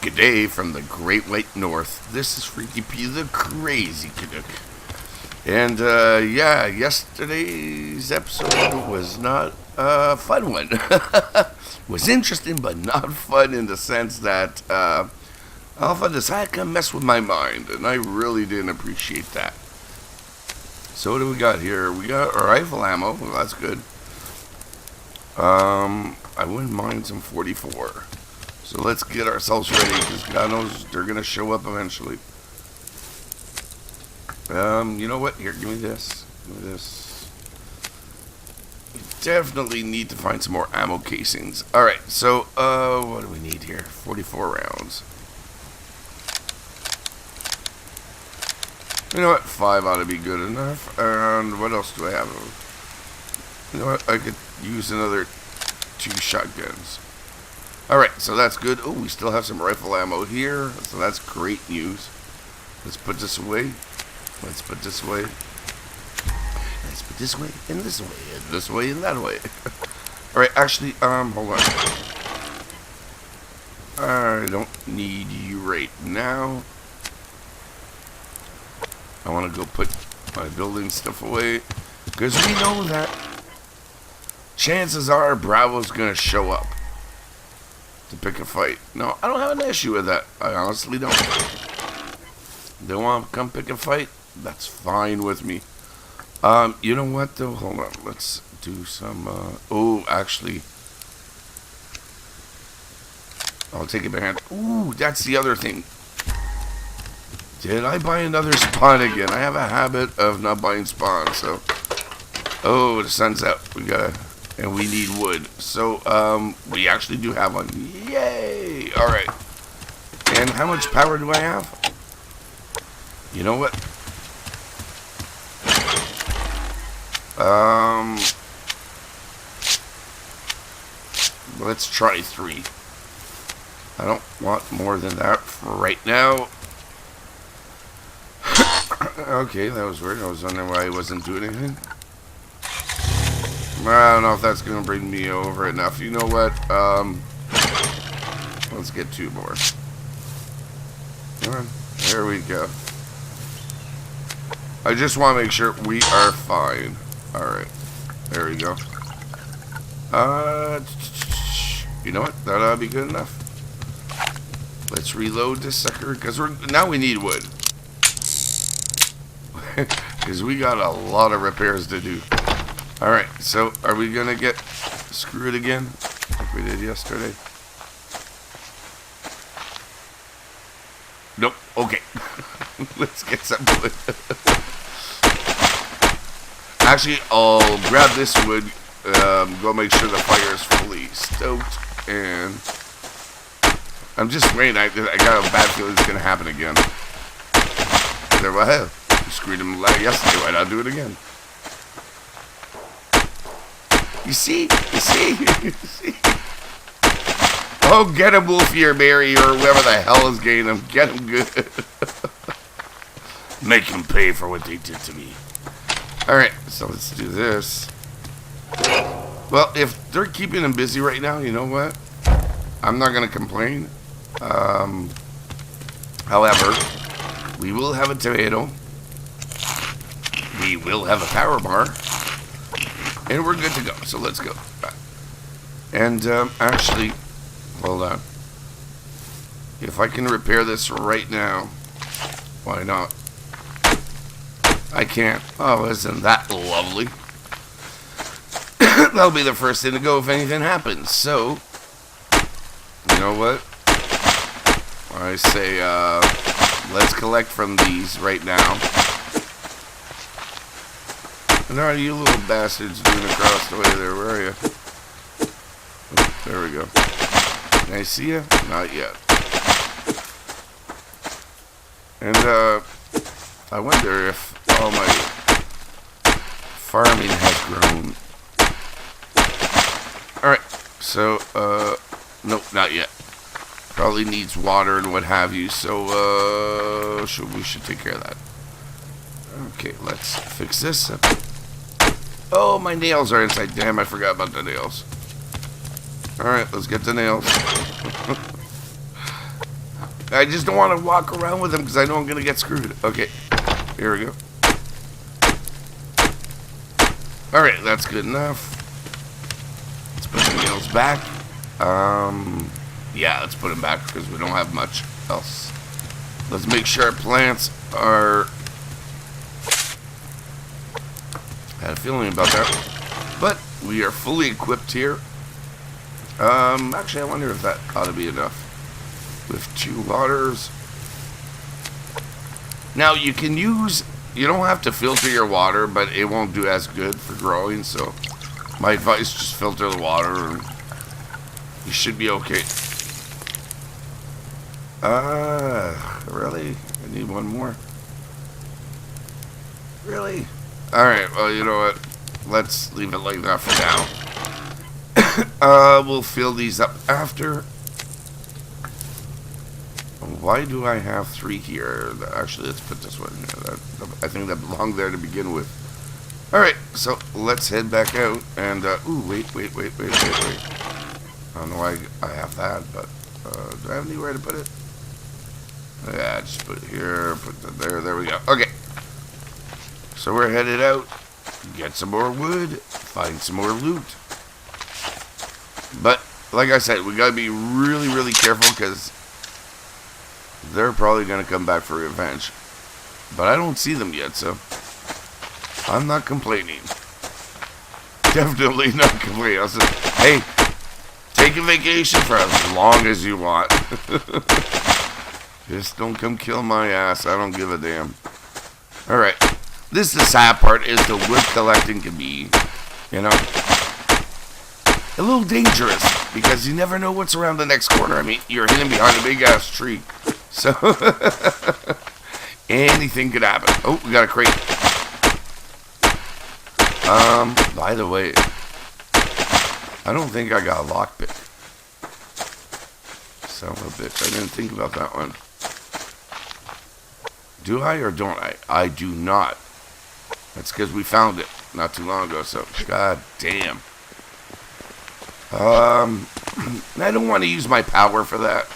G'day from the Great White North. This is Freaky P, the Crazy Canuck. And, yesterday's episode was not a fun one. Was interesting, but not fun in the sense that, Alpha decided to mess with my mind, and I really didn't appreciate that. So what do we got here? We got rifle ammo. Well, that's good. I wouldn't mind some 44. So let's get ourselves ready, because God knows they're going to show up eventually. You know what? Here, give me this. Give me this. We definitely need to find some more ammo casings. Alright, so, what do we need here? 44 rounds. You know what? 5 ought to be good enough. And what else do I have? You know what? I could use another 2 shotguns. Alright, so that's good. Oh, we still have some rifle ammo here. So that's great news. Let's put this away. Let's put this away. Let's put this way, and this way, and this way, and that way. Alright, actually, hold on. I don't need you right now. I want to go put my building stuff away. Because we know that chances are Bravo's going to show up to pick a fight. No, I don't have an issue with that. I honestly don't. They want to come pick a fight? That's fine with me. You know what though? Hold on. Let's do some, oh, actually. I'll take it by hand. Ooh, that's the other thing. Did I buy another spawn again? I have a habit of not buying spawns, so. Oh, the sun's out. We gotta, and we need wood. So, we actually do have one. Yay! Alright. And how much power do I have? You know what? Let's try 3. I don't want more than that for right now. Okay, that was weird. I was wondering why I wasn't doing anything. I don't know if that's going to bring me over enough. You know what? Let's get 2 more. Come on. There we go. I just want to make sure we are fine. Alright. There we go. You know what? That ought to be good enough. Let's reload this sucker, because now we need wood. Because we got a lot of repairs to do. Alright, so are we going to get screwed again? Like we did yesterday? Nope. Okay. Let's get some wood. Actually, I'll grab this wood, go make sure the fire is fully stoked, and I'm just waiting. I got a bad feeling it's going to happen again. Well, you screwed him yesterday, why not do it again? You see? You see? You see? Oh, get him, Wolfie Mary, or whoever the hell is getting him. Get him good. Make him pay for what they did to me. Alright, so let's do this. Well, if they're keeping him busy right now, you know what? I'm not going to complain. However, we will have a tomato. We will have a power bar. And we're good to go. So let's go. And, actually, hold on. If I can repair this right now, why not? I can't. Oh, isn't that lovely? That'll be the first thing to go if anything happens. So, you know what? I say, let's collect from these right now. And are you little bastards doing across the way there? Where are you? Oh, there we go. Can I see you? Not yet. And, I wonder if all my farming has grown. Alright, so, nope, not yet. Probably needs water and what have you, so, we should take care of that. Okay, let's fix this up. Oh, my nails are inside. Damn, I forgot about the nails. Alright, let's get the nails. I just don't want to walk around with them because I know I'm going to get screwed. Okay, here we go. Alright, that's good enough. Let's put the nails back. Yeah, let's put them back because we don't have much else. Let's make sure our plants are... I had a feeling about that. But we are fully equipped here. Actually, I wonder if that ought to be enough. With 2 waters. Now, you can use... You don't have to filter your water, but it won't do as good for growing, so... My advice, just filter the water, and you should be okay. Really? I need one more. Really? Alright, well, you know what? Let's leave it like that for now. We'll fill these up after. Why do I have 3 here? Actually, let's put this one here. I think that belonged there to begin with. Alright, so let's head back out. And, ooh, wait. I don't know why I have that, but, do I have anywhere to put it? Yeah, just put it here, put it there we go. Okay. So we're headed out, get some more wood, find some more loot. But, like I said, we gotta be really, really careful because they're probably gonna come back for revenge. But I don't see them yet, so I'm not complaining. Definitely not complaining. I said, hey, take a vacation for as long as you want. Just don't come kill my ass. I don't give a damn. Alright. This is the sad part, is the wood collecting can be, you know, a little dangerous. Because you never know what's around the next corner. I mean, you're hidden behind a big ass tree. So, anything could happen. Oh, we got a crate. By the way, I don't think I got a lockpick. Son of a bitch, I didn't think about that one. Do I or don't I? I do not. That's because we found it not too long ago, so god damn. I don't want to use my power for that.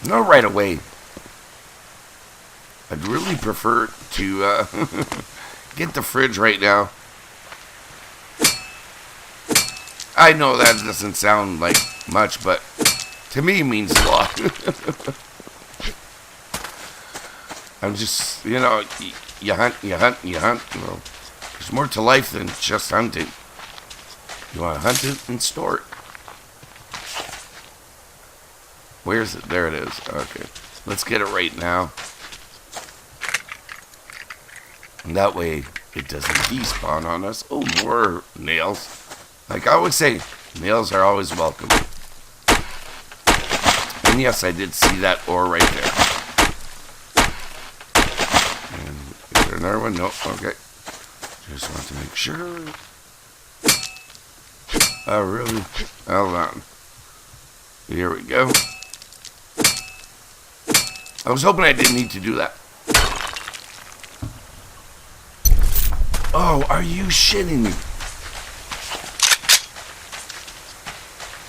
Not right away. I'd really prefer to get the fridge right now. I know that doesn't sound like much, but to me it means a lot. I'm just, you know, you hunt. Well, there's more to life than just hunting. You want to hunt it and store it. Where is it? There it is. Okay. Let's get it right now. And that way, it doesn't despawn on us. Oh, more nails. Like I always say, nails are always welcome. And yes, I did see that ore right there. And is there another one? No. Okay. Just want to make sure. Oh, really? Hold on. Here we go. I was hoping I didn't need to do that. Oh, are you shitting me?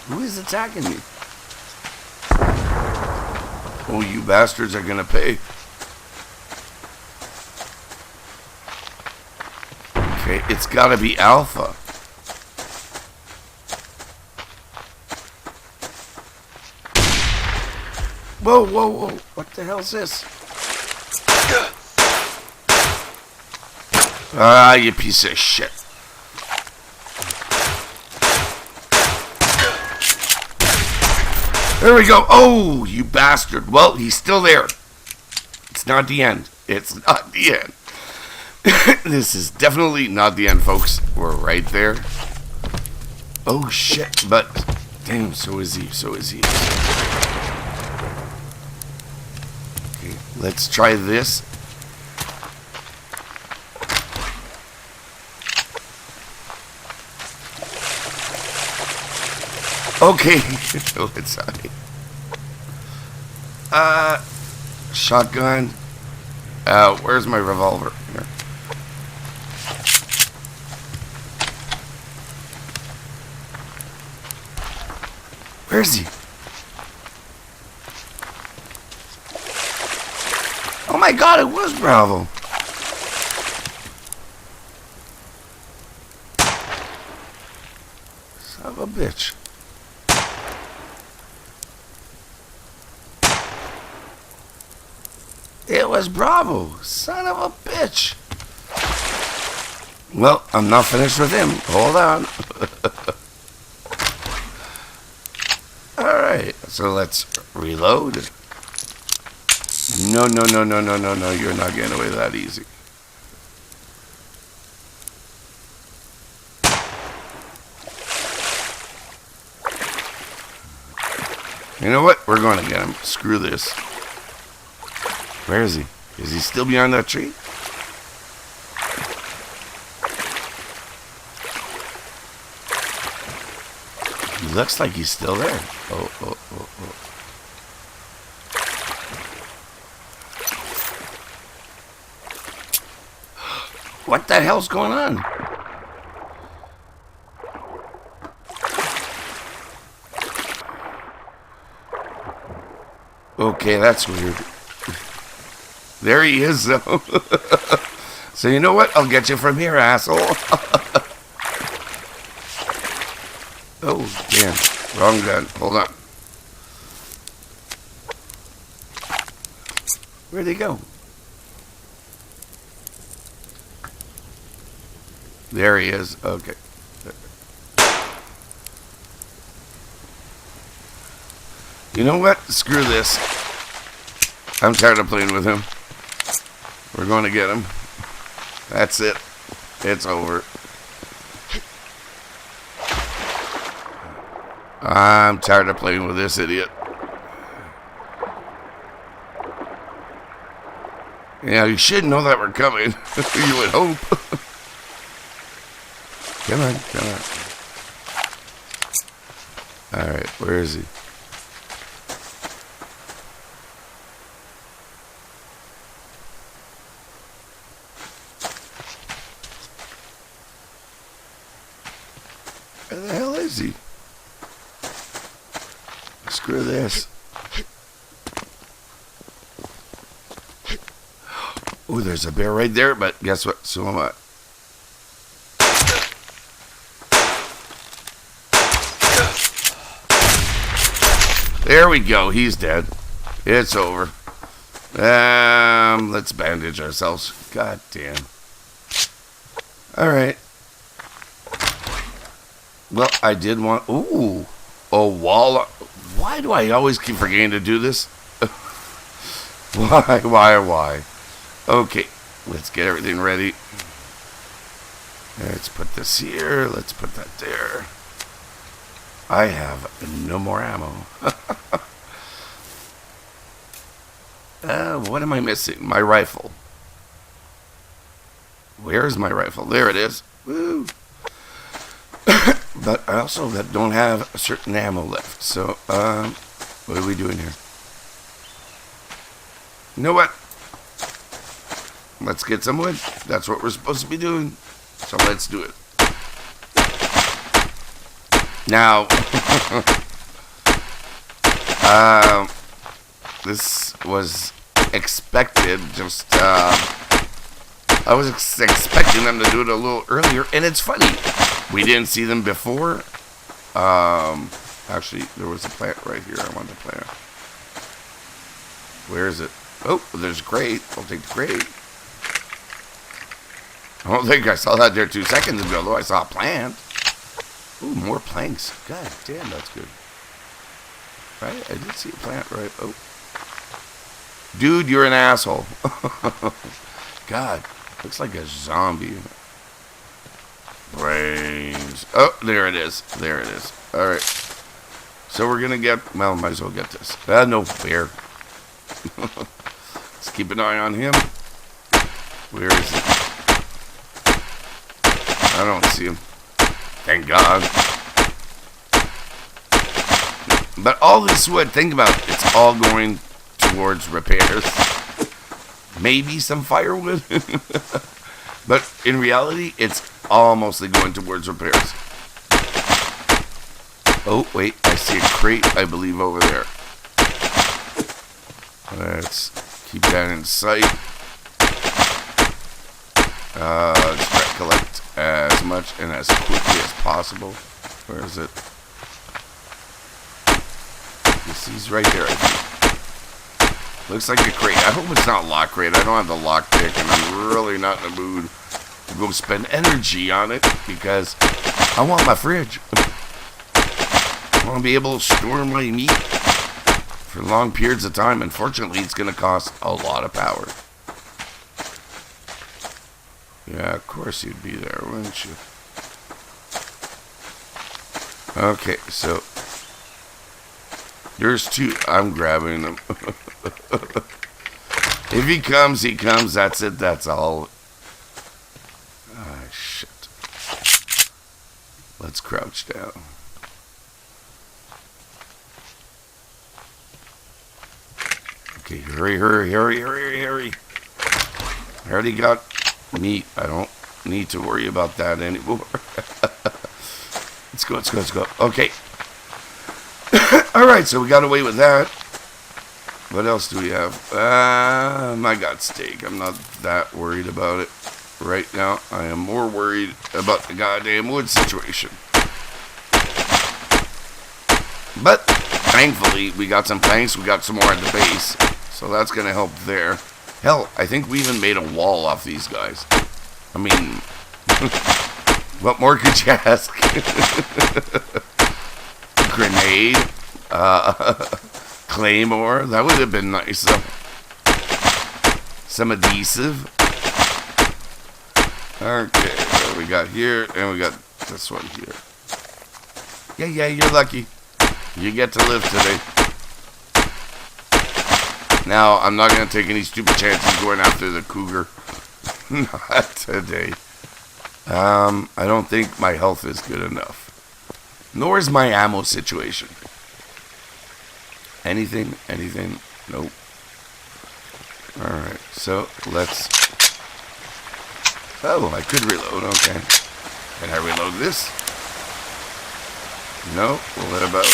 Who is attacking me? Oh, you bastards are gonna pay. Okay, it's gotta be Alpha. Whoa, whoa, whoa. What the hell is this? Ah, you piece of shit. There we go. Oh, you bastard. Well, he's still there. It's not the end. It's not the end. This is definitely not the end, folks. We're right there. Oh, shit. But, damn, so is he. So is he. Okay, let's try this. Okay, let's see. Shotgun. Where's my revolver? Here. Where is he? my god, it was Bravo. Son of a bitch. It was Bravo. Son of a bitch. Well, I'm not finished with him. Hold on. Alright, so let's reload. No, you're not getting away that easy. You know what? We're going to get him. Screw this. Where is he? Is he still behind that tree? He looks like he's still there. Oh. What the hell's going on? Okay, that's weird. There he is, though. So you know what? I'll get you from here, asshole. Oh, damn. Wrong gun. Hold on. Where'd he go? There he is. Okay. You know what? Screw this. I'm tired of playing with him. We're going to get him. That's it. It's over. I'm tired of playing with this idiot. Yeah, you should know that we're coming. You would hope. Come on. Alright, where is he? Where the hell is he? Screw this. Oh, there's a bear right there, but guess what? So am I. There we go. He's dead. It's over. Let's bandage ourselves. God damn. Alright. Well, I did want... Ooh. A wall... Why do I always keep forgetting to do this? Why? Okay. Let's get everything ready. Let's put this here. Let's put that there. I have no more ammo. What am I missing? My rifle. Where's my rifle? There it is. Woo. But I also don't have a certain ammo left. So, what are we doing here? You know what? Let's get some wood. That's what we're supposed to be doing. So let's do it. Now, this was expected. Just, I was expecting them to do it a little earlier, and it's funny. We didn't see them before. Actually, there was a plant right here I wanted to plant. Where is it? Oh, there's a crate. I'll take the crate. I don't think I saw that there 2 seconds ago, though. I saw a plant. Ooh, more planks. God damn, that's good. Right? I did see a plant, right? Oh. Dude, you're an asshole. God, looks like a zombie. Brains. Oh, there it is. There it is. Alright. So we're gonna get... Well, might as well get this. No bear. Let's keep an eye on him. Where is he? I don't see him. Thank God. But all this wood, think about it, it's all going towards repairs. Maybe some firewood. But in reality, it's all mostly going towards repairs. Oh, wait, I see a crate, I believe, over there. Let's Keep that in sight. Let's try to collect as much and as quickly as possible. Where is it? He's right there, I think. Looks like a crate. I hope it's not lock crate. I don't have the lock pick, and I'm really not in the mood to go spend energy on it because I want my fridge. I want to be able to store my meat for long periods of time. Unfortunately, it's going to cost a lot of power. Yeah, of course you'd be there, wouldn't you? Okay, so there's two. I'm grabbing them. If he comes, he comes. That's it. That's all. Ah, shit. Let's crouch down. Okay, hurry, hurry, hurry, hurry, hurry. I already got meat. I don't need to worry about that anymore. Let's go, let's go, let's go. Okay. Alright, so we got away with that. What else do we have? I got steak. I'm not that worried about it right now. I am more worried about the goddamn wood situation. But, thankfully, we got some planks. We got some more at the base. So that's going to help there. Hell, I think we even made a wall off these guys. I mean, what more could you ask? Grenade. Claymore. That would have been nice. Some adhesive. Okay, what we got here, and we got this one here. Yeah, you're lucky. You get to live today. Now, I'm not going to take any stupid chances going after the cougar. Not today. I don't think my health is good enough. Nor is my ammo situation. Anything? Nope. Alright, so let's... Oh, I could reload, okay. Can I reload this? No. What about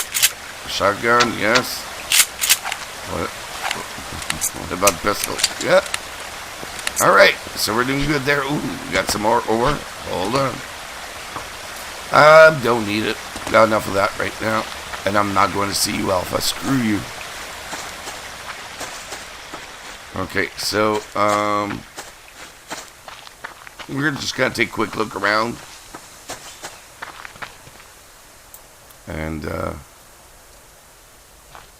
shotgun? Yes. What about pistol? Yeah. Alright, so we're doing good there. Ooh, we got some more ore. Hold on. Don't need it. Got enough of that right now. And I'm not going to see you, Alpha. Screw you. Okay, so, we're just going to take a quick look around. And,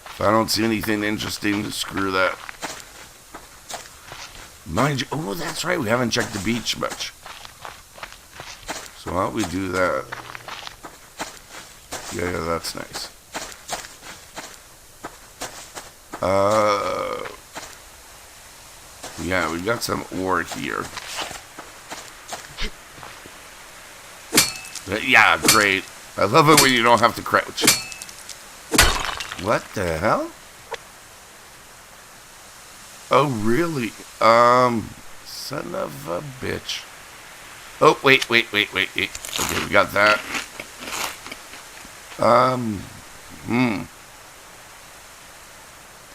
if I don't see anything interesting, screw that. Mind you, oh, that's right, we haven't checked the beach much. So why don't we do that? Yeah, that's nice. Yeah, we got some ore here. Yeah, great. I love it when you don't have to crouch. What the hell? Oh, really? Son of a bitch. Oh, wait. Okay, we got that.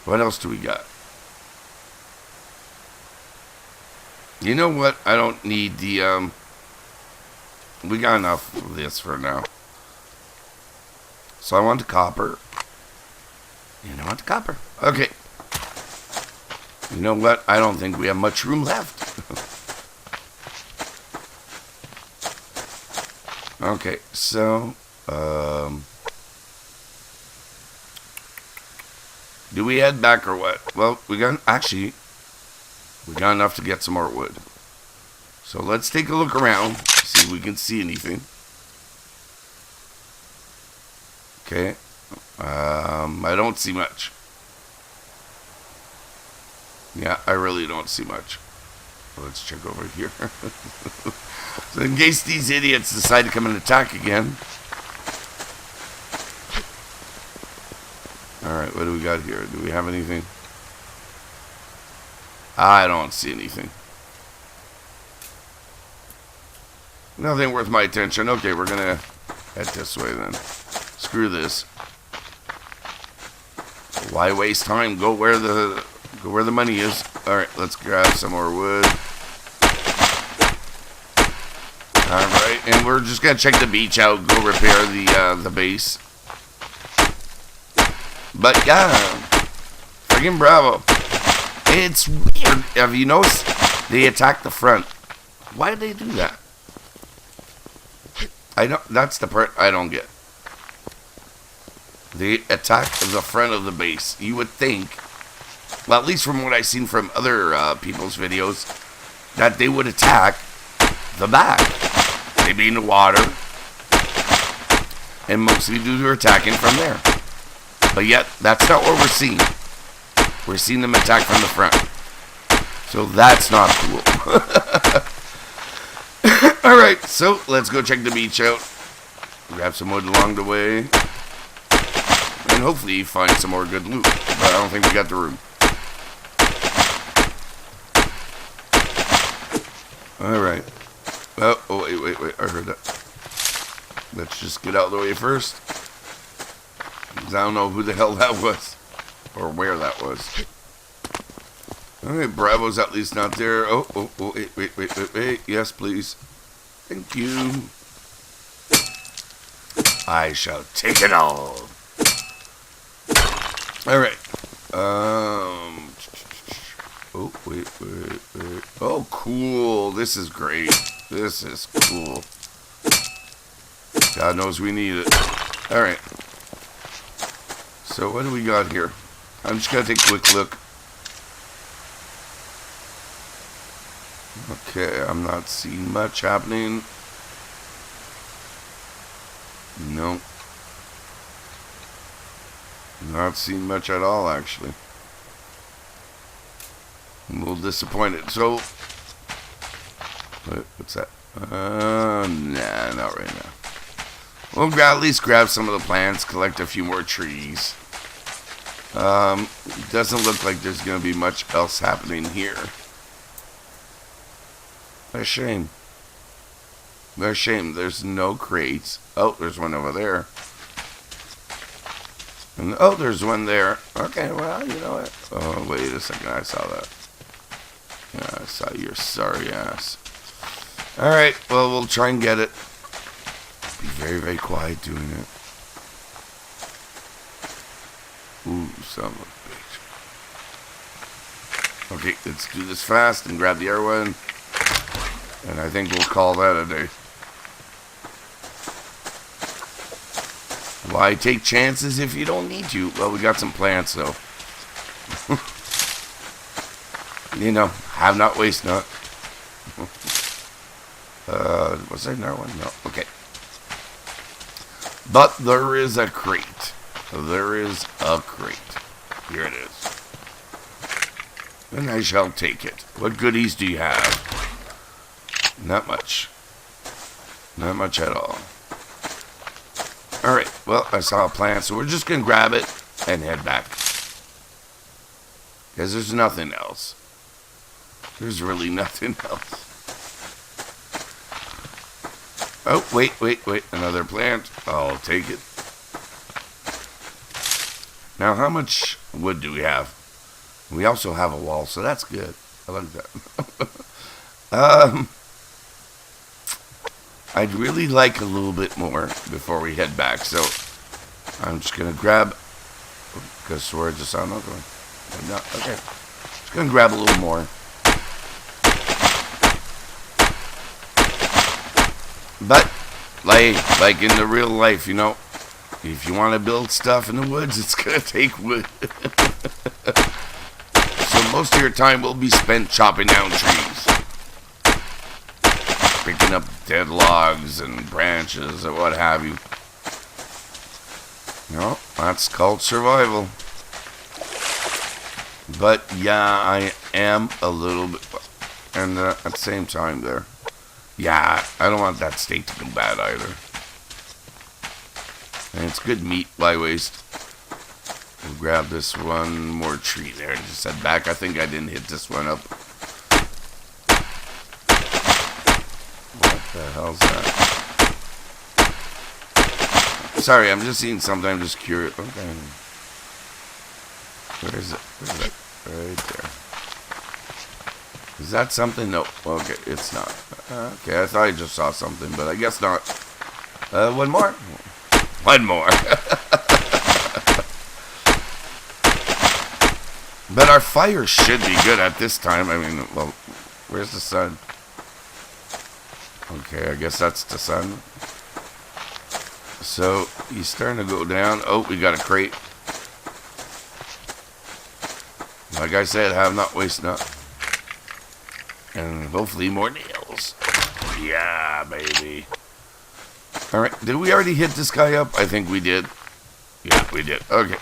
What else do we got? You know what? I don't need the, we got enough of this for now. So I want the copper. And I want the copper. Okay. You know what? I don't think we have much room left. Okay, so, do we head back or what? Well, we got enough to get some more wood. So let's take a look around, see if we can see anything. Okay. I don't see much. Yeah, I really don't see much. Let's check over here. So in case these idiots decide to come and attack again. Alright, what do we got here? Do we have anything? I don't see anything. Nothing worth my attention. Okay, we're gonna head this way then. Screw this. Why waste time? Go where the Go where the money is. Alright, let's grab some more wood. Alright, and we're just gonna check the beach out, go repair the base. But yeah, friggin' bravo. It's weird. Have you noticed? They attack the front. Why do they do that? That's the part I don't get. They attack the front of the base. You would think, well, at least from what I've seen from other people's videos, that they would attack the back. They be in the water, and mostly do their attacking from there. But yet, that's not what we're seeing. We're seeing them attack from the front. So that's not cool. Alright, so let's go check the beach out. Grab some wood along the way. And hopefully find some more good loot. But I don't think we got the room. Alright. Oh, wait. I heard that. Let's just get out of the way first. 'Cause I don't know who the hell that was. Or where that was. Alright, Bravo's at least not there. Oh, wait. Yes, please. Thank you. I shall take it all. Alright. Oh, wait. Oh, cool. This is great. This is cool. God knows we need it. Alright. So, what do we got here? I'm just going to take a quick look. Okay, I'm not seeing much happening. No. Not seeing much at all, actually. I'm a little disappointed. So, what's that? Nah, not right now. We'll at least grab some of the plants, collect a few more trees. Doesn't look like there's going to be much else happening here. What a shame. What a shame. There's no crates. Oh, there's one over there. And oh, there's one there. Okay, well, you know what? Oh, wait a second. I saw that. Yeah, I saw your sorry ass. Alright, well, we'll try and get it. Be very, very quiet doing it. Ooh, son of a bitch. Okay, let's do this fast and grab the air one. And I think we'll call that a day. Why take chances if you don't need to? Well, we got some plants, though. You know, have not, waste not. Was there another one? No. Okay. But there is a crate. There is a crate. Here it is. And I shall take it. What goodies do you have? Not much. Not much at all. Alright, well, I saw a plant, so we're just going to grab it and head back. Because there's nothing else. There's really nothing else. Oh, wait. Another plant. I'll take it. Now, how much wood do we have? We also have a wall, so that's good. I like that. I'd really like a little bit more before we head back, so I'm just going to grab, because we're just on another one. No, okay. Just going to grab a little more. But, like in the real life, you know, if you want to build stuff in the woods, it's going to take wood. So most of your time will be spent chopping down trees. Picking up dead logs and branches or what have you. No, that's called survival. But yeah, I am a little bit, and at the same time there, yeah, I don't want that steak to go bad either. And it's good meat, why waste? We'll grab this one more tree there and just head back. I think I didn't hit this one up. What the hell's that? Sorry, I'm just seeing something. I'm just curious. Okay. Where is it? Right there. Is that something? No. Okay, it's not. Okay, I thought I just saw something, but I guess not. One more? One more. But our fire should be good at this time. I mean, well, where's the sun? Okay, I guess that's the sun. So, he's starting to go down. Oh, we got a crate. Like I said, have not waste not. And hopefully more nails. Yeah, baby. Alright, did we already hit this guy up? I think we did. Yeah, we did. Okay.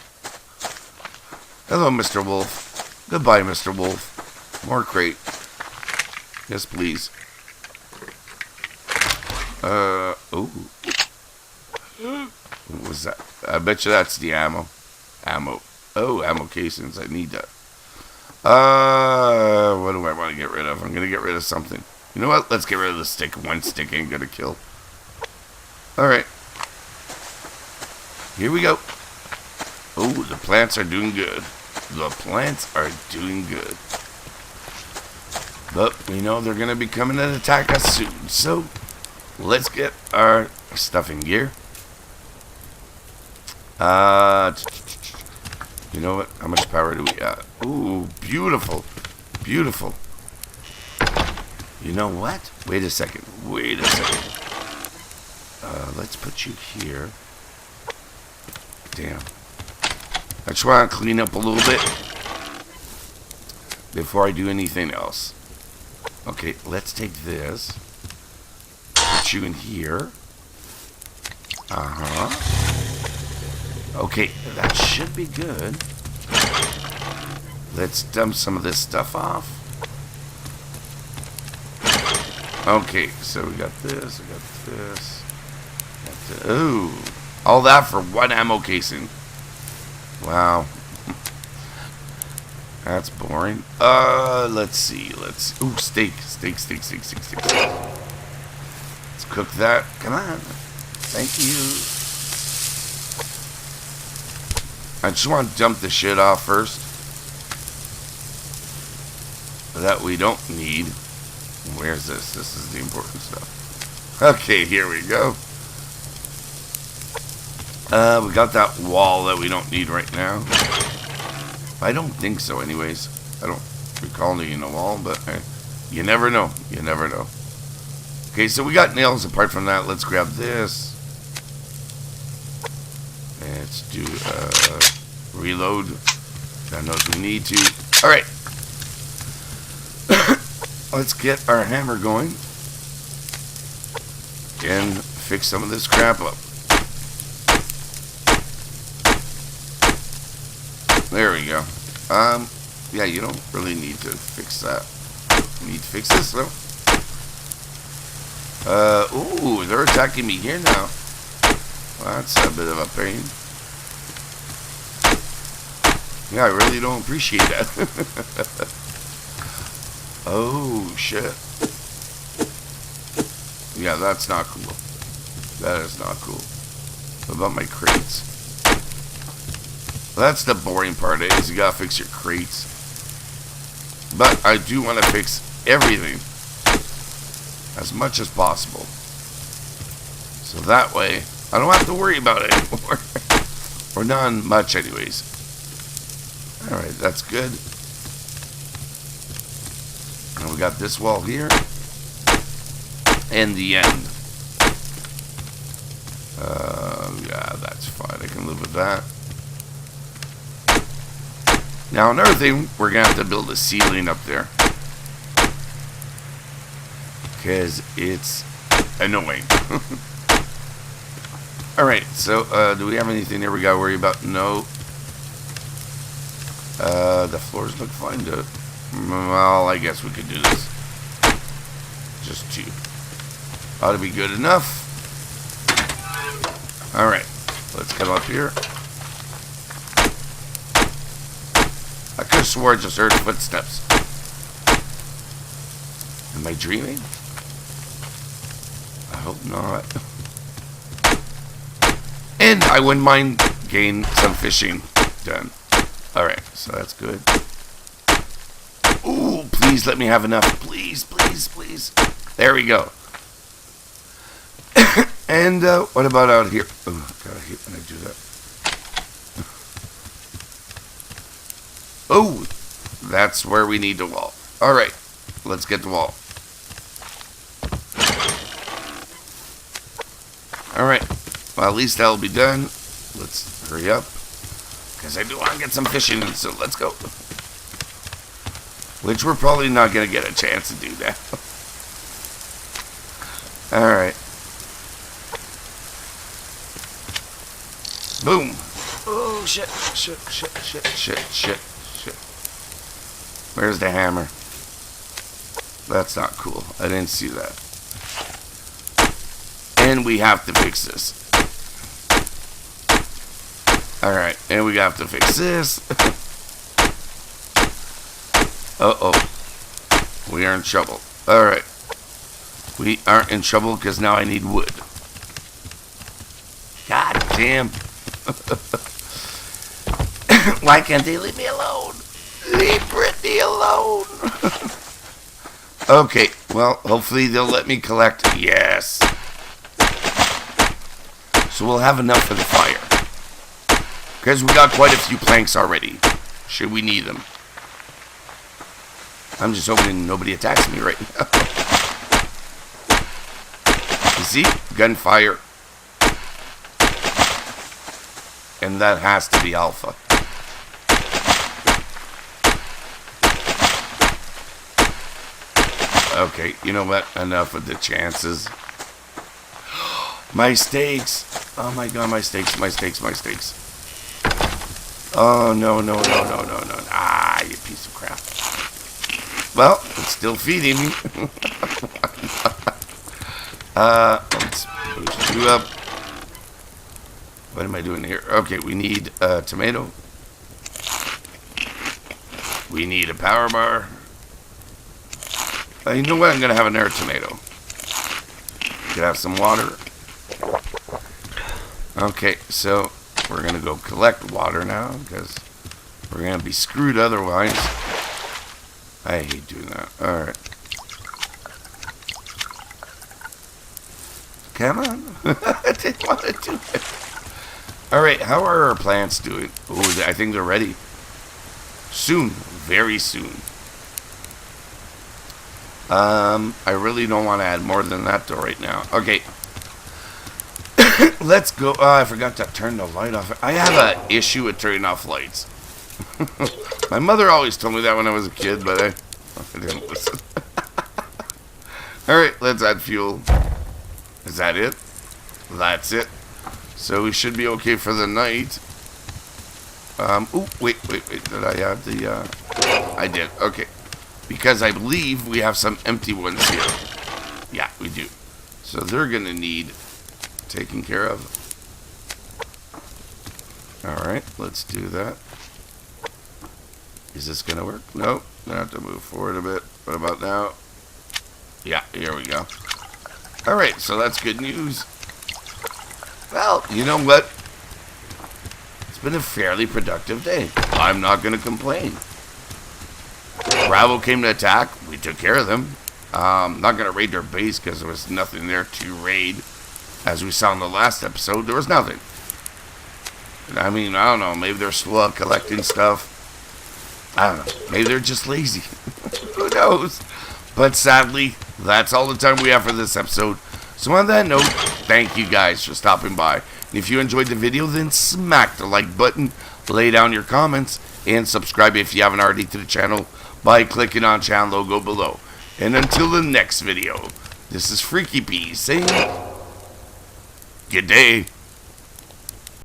Hello, Mr. Wolf. Goodbye, Mr. Wolf. More crate. Yes, please. Ooh. What was that? I bet you that's the ammo. Ammo. Oh, ammo casings. I need that. What do I want to get rid of? I'm going to get rid of something. You know what? Let's get rid of the stick. One stick ain't going to kill. Alright. Here we go. Oh, the plants are doing good. The plants are doing good. But we know they're going to be coming and attack us soon. So, let's get our stuff in gear. You know what? How much power do we have? Ooh, beautiful. Beautiful. You know what? Wait a second. Wait a second. Let's put you here. Damn. I just want to clean up a little bit before I do anything else. Okay, let's take this. Put you in here. Okay, that should be good. Let's dump some of this stuff off. Okay, so we got this, ooh, all that for one ammo casing. Wow. That's boring. Let's see. Ooh, steak. Let's cook that. Come on. Thank you. I just want to dump the shit off first that we don't need. Where's this? This is the important stuff. Okay, here we go. We got that wall that we don't need right now. I don't think so anyways. I don't recall needing a wall, but you never know. You never know. Okay, so we got nails apart from that. Let's grab this. Let's do reload. God knows we need to. Alright. Let's get our hammer going and fix some of this crap up. There we go. Yeah, you don't really need to fix that. You need to fix this though. Ooh, they're attacking me here now. Well, that's a bit of a pain. Yeah, I really don't appreciate that. Oh, shit. Yeah, that's not cool. That is not cool. What about my crates? Well, that's the boring part, is you gotta fix your crates. But I do want to fix everything as much as possible. So that way, I don't have to worry about it anymore. Or not much anyways. Alright, that's good. And we got this wall here. And the end. Yeah, that's fine. I can live with that. Now, another thing, we're going to have to build a ceiling up there. Because it's annoying. Alright, so, do we have anything there we got to worry about? No. The floors look fine to... Well, I guess we could do this. Just two. Ought to be good enough. Alright, let's come up here. I could have swore I just heard footsteps. Am I dreaming? I hope not. And I wouldn't mind getting some fishing done. Alright, so that's good. Ooh, please let me have enough. Please, please, please. There we go. And what about out here? Oh, God, I hate when I do that. Oh, that's where we need the wall. All right, let's get the wall. All right, well, at least that'll be done. Let's hurry up, because I do want to get some fishing in, so let's go. Which we're probably not going to get a chance to do that. All right. Boom. Oh, shit, shit, shit, shit, shit, shit, shit. Where's the hammer? That's not cool. I didn't see that. And we have to fix this. Alright, and we have to fix this. Uh-oh. We are in trouble. Alright. We aren't in trouble because now I need wood. God damn. Why can't they leave me alone? Leave Brittany alone. Okay, well, hopefully they'll let me collect. Yes. So we'll have enough for the fire. Because we got quite a few planks already. Should we need them. I'm just hoping nobody attacks me right now. You see? Gunfire. And that has to be alpha. Okay, you know what? Enough of the chances. My steaks. Oh my god, my steaks, my steaks, my steaks. Oh, no, no, no, no, no, no. Ah, you piece of crap. Well, it's still feeding me. Let's boost you up. What am I doing here? Okay, we need a tomato. We need a power bar. You know what? I'm going to have another tomato. Could have some water. Okay, so we're going to go collect water now because we're going to be screwed otherwise. I hate doing that. Alright. Come on. I didn't want to do it. Alright, how are our plants doing? Oh, I think they're ready. Soon. Very soon. I really don't want to add more than that though right now. Okay. Let's go. Oh, I forgot to turn the light off. I have an issue with turning off lights. My mother always told me that when I was a kid, but I didn't listen. Alright, let's add fuel. Is that it? That's it. So we should be okay for the night. Oh, wait. Did I add the, I did. Okay. Because I believe we have some empty ones here. Yeah, we do. So they're going to need taken care of. Alright, let's do that. Is this going to work? Nope. I have to move forward a bit. What about now? Yeah, here we go. Alright, so that's good news. Well, you know what? It's been a fairly productive day. I'm not going to complain. Bravo came to attack. We took care of them. Not going to raid their base because there was nothing there to raid. As we saw in the last episode, there was nothing. I mean, I don't know. Maybe they're slow at collecting stuff. I don't know. Maybe they're just lazy. Who knows? But sadly, that's all the time we have for this episode. So on that note, thank you guys for stopping by. And if you enjoyed the video, then smack the like button, lay down your comments, and subscribe if you haven't already to the channel by clicking on channel logo below. And until the next video, this is Freaky P saying good day.